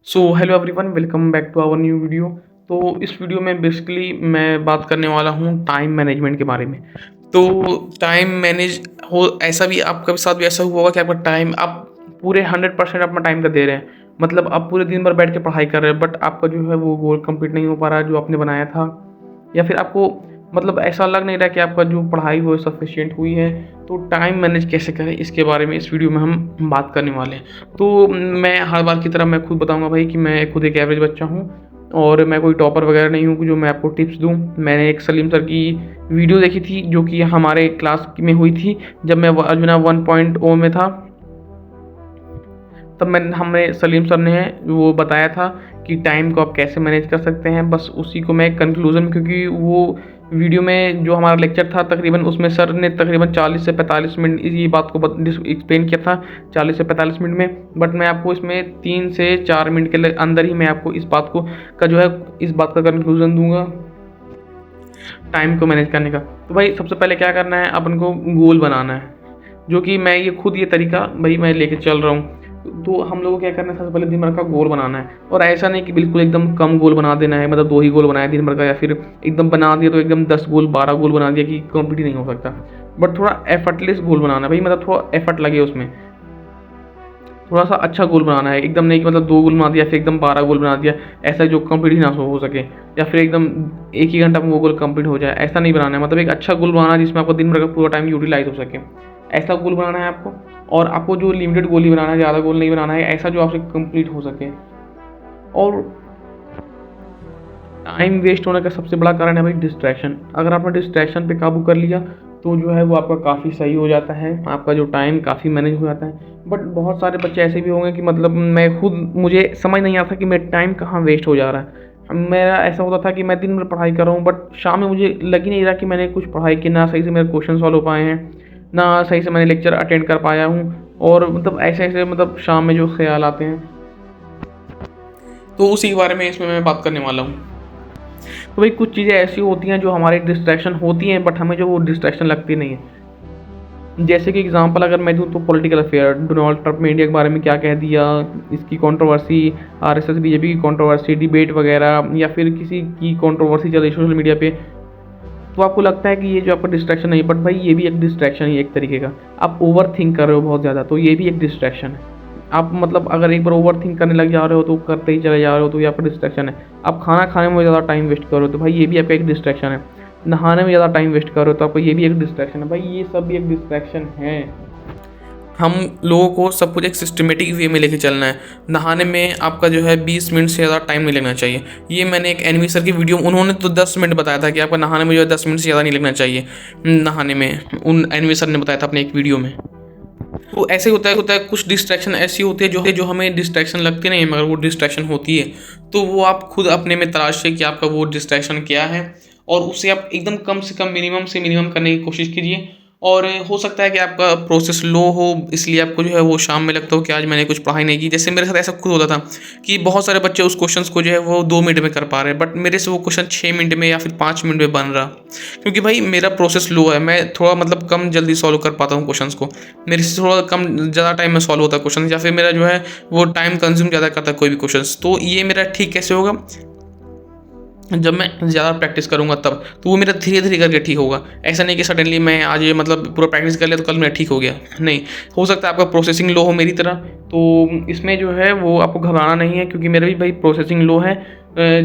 So hello everyone, welcome back to our new video. तो इस video में basically मैं बात करने वाला हूँ टाइम मैनेजमेंट के बारे में। तो टाइम मैनेज हो, ऐसा भी आपके साथ भी ऐसा हुआ होगा कि आपका टाइम आप पूरे 100% अपना टाइम का दे रहे हैं। मतलब आप पूरे दिन भर बैठ के पढ़ाई कर रहे हैं, बट आपका जो है वो गोल कंप्लीट नहीं हो पा रहा है जो आपने बनाया था, या फिर आपको मतलब ऐसा लग नहीं रहा कि आपका जो पढ़ाई वो सफिशिएंट हुई है। तो टाइम मैनेज कैसे करें, इसके बारे में इस वीडियो में हम बात करने वाले हैं। तो मैं हर बार की तरह मैं खुद बताऊंगा भाई कि मैं खुद एक एवरेज बच्चा हूँ और मैं कोई टॉपर वगैरह नहीं हूँ जो मैं आपको टिप्स दूँ। मैंने एक सलीम सर की वीडियो देखी थी जो कि हमारे क्लास में हुई थी जब मैं अर्जुना 1.0 में था। तब हमें सलीम सर ने वो बताया था कि टाइम को आप कैसे मैनेज कर सकते हैं। बस उसी को मैं कंक्लूज़न, क्योंकि वो वीडियो में जो हमारा लेक्चर था तकरीबन उसमें सर ने तकरीबन 40 से 45 मिनट ये बात को एक्सप्लेन किया था, 40 से 45 मिनट में। बट मैं आपको इसमें 3 से 4 मिनट के अंदर ही मैं आपको इस बात को का जो है इस बात का कंक्लूज़न दूंगा टाइम को मैनेज करने का। तो भाई सबसे पहले क्या करना है, अपन को गोल बनाना है, जो कि मैं ये खुद ये तरीका भाई मैं लेके चल रहा हूँ। तो हम लोगों को क्या करना है, सबसे पहले दिन भर का गोल बनाना है। और ऐसा नहीं कि बिल्कुल एकदम कम गोल बना देना है, मतलब 2 ही गोल बनाए दिन भर का, या फिर एकदम बना दिया तो एकदम 10 गोल 12 गोल बना दिया कि कंप्लीट ही नहीं हो सकता। बट थोड़ा एफर्टलेस गोल बनाना है भाई, मतलब थोड़ा एफर्ट लगे उसमें, थोड़ा सा अच्छा गोल बनाना है। एकदम नहीं कि मतलब 2 गोल बना दिया फिर एकदम 12 गोल बना दिया, ऐसा जो कंप्लीट ही ना हो सके, या फिर एकदम एक ही घंटा में वो गोल कंप्लीट हो जाए, ऐसा नहीं बनाना है। मतलब एक अच्छा गोल बनाना है जिसमें आपको दिन भर का पूरा टाइम यूटिलाइज हो सके, ऐसा गोल बनाना है आपको। और आपको जो लिमिटेड गोल ही बनाना है, ज़्यादा गोल नहीं बनाना है, ऐसा जो आपसे कंप्लीट हो सके। और टाइम वेस्ट होने का सबसे बड़ा कारण है भाई डिस्ट्रैक्शन। अगर आपने डिस्ट्रैक्शन पे काबू कर लिया तो जो है वो आपका काफ़ी सही हो जाता है, आपका जो टाइम काफ़ी मैनेज हो जाता है। बट बहुत सारे बच्चे ऐसे भी होंगे कि मतलब मैं खुद मुझे समझ नहीं आता कि मेरा टाइम कहाँ वेस्ट हो जा रहा है। मेरा ऐसा होता था कि मैं दिन भर पढ़ाई कर रहा हूँ, बट शाम में मुझे लग ही नहीं रहा कि मैंने कुछ पढ़ाई की, ना सही से मेरे क्वेश्चन सॉल्व हो पाए हैं, ना सही से मैंने लेक्चर अटेंड कर पाया हूँ। और मतलब ऐसे ऐसे मतलब शाम में जो ख्याल आते हैं, तो उसी के बारे में इसमें मैं बात करने वाला हूँ। तो भाई कुछ चीज़ें ऐसी होती हैं जो हमारे डिस्ट्रैक्शन होती हैं, बट हमें जो वो डिस्ट्रैक्शन लगती नहीं है। जैसे कि एग्जांपल अगर मैं दूँ तो पॉलिटिकल अफेयर, डोनाल्ड ट्रंप ने इंडिया के बारे में क्या कह दिया, इसकी कंट्रोवर्सी, आरएसएस बीजेपी की कंट्रोवर्सी, डिबेट वगैरह, या फिर किसी की कंट्रोवर्सी चल रही सोशल मीडिया पे, तो आपको लगता है कि ये जो आपका डिस्ट्रैक्शन है, बट भाई ये भी एक डिस्ट्रैक्शन है एक तरीके का। आप ओवर थिंक कर रहे हो बहुत ज़्यादा, तो ये भी एक डिस्ट्रैक्शन है। आप मतलब अगर एक बार ओवर थिंक करने लग जा रहे हो तो करते ही चले जा रहे हो, तो ये आपका डिस्ट्रैक्शन है। आप खाना खाने में ज़्यादा टाइम वेस्ट कर रहे हो, तो भाई ये भी आपका एक डिस्ट्रैक्शन है। नहाने में ज़्यादा टाइम वेस्ट कर रहे हो, तो आपको ये भी एक डिस्ट्रैक्शन है। भाई ये सब भी एक डिस्ट्रैक्शन है। हम लोगों को सब कुछ एक सिस्टमेटिक वे में लेके चलना है। नहाने में आपका जो है 20 मिनट से ज़्यादा टाइम नहीं लगना चाहिए। ये मैंने एक एनवी सर की वीडियो, उन्होंने तो 10 मिनट बताया था कि आपका नहाने में जो है 10 मिनट से ज़्यादा नहीं लगना चाहिए नहाने में, उन एनवी सर ने बताया था अपने एक वीडियो में। तो ऐसे होता है कुछ डिस्ट्रैक्शन ऐसी होती है जो हमें डिस्ट्रैक्शन लगती नहीं है, मगर वो डिस्ट्रैक्शन होती है। तो वो आप खुद अपने में तलाशिए कि आपका वो डिस्ट्रैक्शन क्या है, और उसे आप एकदम कम से कम मिनिमम से मिनिमम करने की कोशिश कीजिए। और हो सकता है कि आपका प्रोसेस लो हो, इसलिए आपको जो है वो शाम में लगता हो कि आज मैंने कुछ पढ़ाई नहीं की। जैसे मेरे साथ ऐसा खुद होता था कि बहुत सारे बच्चे उस क्वेश्चंस को जो है वो 2 मिनट में कर पा रहे हैं, बट मेरे से वो क्वेश्चन 6 मिनट में या फिर 5 मिनट में बन रहा, क्योंकि भाई मेरा प्रोसेस लो है। मैं थोड़ा मतलब कम जल्दी सॉल्व कर पाता हूँ क्वेश्चंस को, मेरे से थोड़ा कम ज़्यादा टाइम में सॉल्व होता है क्वेश्चन, या फिर मेरा जो है वो टाइम कंज्यूम ज़्यादा करता है कोई भी क्वेश्चंस। तो ये मेरा ठीक कैसे होगा, जब मैं ज़्यादा प्रैक्टिस करूँगा तब, तो वो मेरा धीरे धीरे करके ठीक होगा। ऐसा नहीं कि सडनली मैं आज ये मतलब पूरा प्रैक्टिस कर लिया तो कल मेरा ठीक हो गया, नहीं। हो सकता है आपका प्रोसेसिंग लो हो मेरी तरह, तो इसमें जो है वो आपको घबराना नहीं है, क्योंकि मेरा भी भाई प्रोसेसिंग लो है।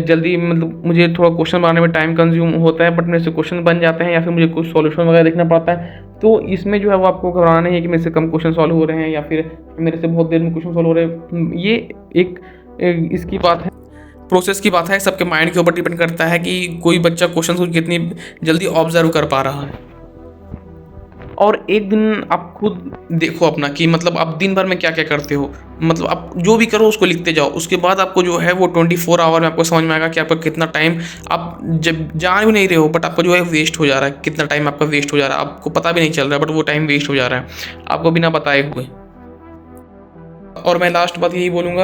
जल्दी मतलब मुझे थोड़ा क्वेश्चन बनाने में टाइम कंज्यूम होता है, बट मेरे से क्वेश्चन बन जाते हैं, या फिर मुझे कुछ सॉल्यूशन वगैरह देखना पड़ता है। तो इसमें जो है वो आपको घबराना नहीं है कि मेरे से कम क्वेश्चन सॉल्व हो रहे हैं, या फिर मेरे से बहुत देर में क्वेश्चन सॉल्व हो रहे हैं। ये एक इसकी बात है, प्रोसेस की बात है, सबके माइंड के ऊपर डिपेंड करता है कि कोई बच्चा क्वेश्चन को कितनी जल्दी ऑब्जर्व कर पा रहा है। और एक दिन आप खुद देखो अपना कि मतलब आप दिन भर में क्या क्या करते हो, मतलब आप जो भी करो उसको लिखते जाओ। उसके बाद आपको जो है वो 24 आवर में आपको समझ में आएगा कि आपका कितना टाइम आप जब जान भी नहीं रहे हो, बट आपका जो है वेस्ट हो जा रहा है, कितना टाइम आपका वेस्ट हो जा रहा है, आपको पता भी नहीं चल रहा है, बट वो टाइम वेस्ट हो जा रहा है आपको बिना बताए हुए। और मैं लास्ट बात यही बोलूँगा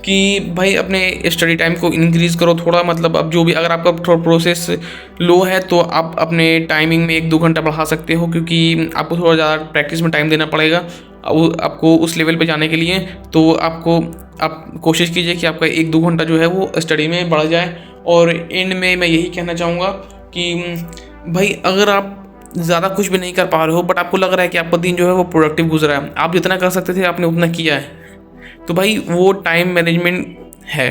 कि भाई अपने स्टडी टाइम को इंक्रीज़ करो थोड़ा। मतलब अब जो भी अगर आपका थोड़ा प्रोसेस लो है तो आप अपने टाइमिंग में 1-2 घंटा बढ़ा सकते हो, क्योंकि आपको थोड़ा ज़्यादा प्रैक्टिस में टाइम देना पड़ेगा। आपको उस लेवल पे जाने के लिए, तो आप कोशिश कीजिए कि आपका 1-2 घंटा जो है वो स्टडी में बढ़ जाए। और एंड में मैं यही कहना चाहूँगा कि भाई अगर आप ज़्यादा कुछ भी नहीं कर पा रहे हो बट आपको लग रहा है कि आपका दिन जो है वो प्रोडक्टिव गुजरा है, आप जितना कर सकते थे आपने उतना किया है, तो भाई वो टाइम मैनेजमेंट है।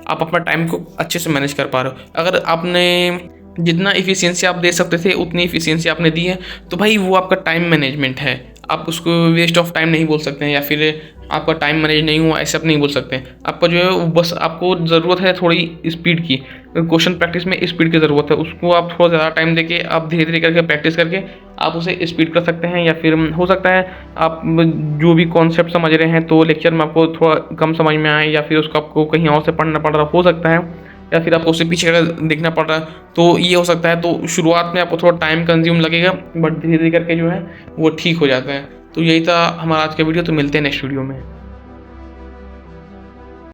आप अपना टाइम को अच्छे से मैनेज कर पा रहे हो। अगर आपने जितना एफिशिएंसी आप दे सकते थे उतनी एफिशिएंसी आपने दी है, तो भाई वो आपका टाइम मैनेजमेंट है। आप उसको वेस्ट ऑफ टाइम नहीं बोल सकते हैं, या फिर आपका टाइम मैनेज नहीं हुआ ऐसे आप नहीं बोल सकते हैं। आपका जो है वो बस आपको ज़रूरत है थोड़ी स्पीड की। क्वेश्चन प्रैक्टिस में स्पीड की ज़रूरत है, उसको आप थोड़ा ज़्यादा टाइम देके आप धीरे धीरे करके प्रैक्टिस करके आप उसे स्पीड कर सकते हैं। या फिर हो सकता है आप जो भी कॉन्सेप्ट समझ रहे हैं तो लेक्चर में आपको थोड़ा कम समझ में आए, या फिर उसको आपको कहीं और से पढ़ना पड़ रहा हो सकता है, या फिर आपको उससे पीछे का देखना पड़ रहा है, तो ये हो सकता है। तो शुरुआत में आपको थोड़ा टाइम कंज्यूम लगेगा बट धीरे धीरे करके जो है वो ठीक हो जाता है। तो यही था हमारा आज का वीडियो, तो मिलते हैं नेक्स्ट वीडियो में।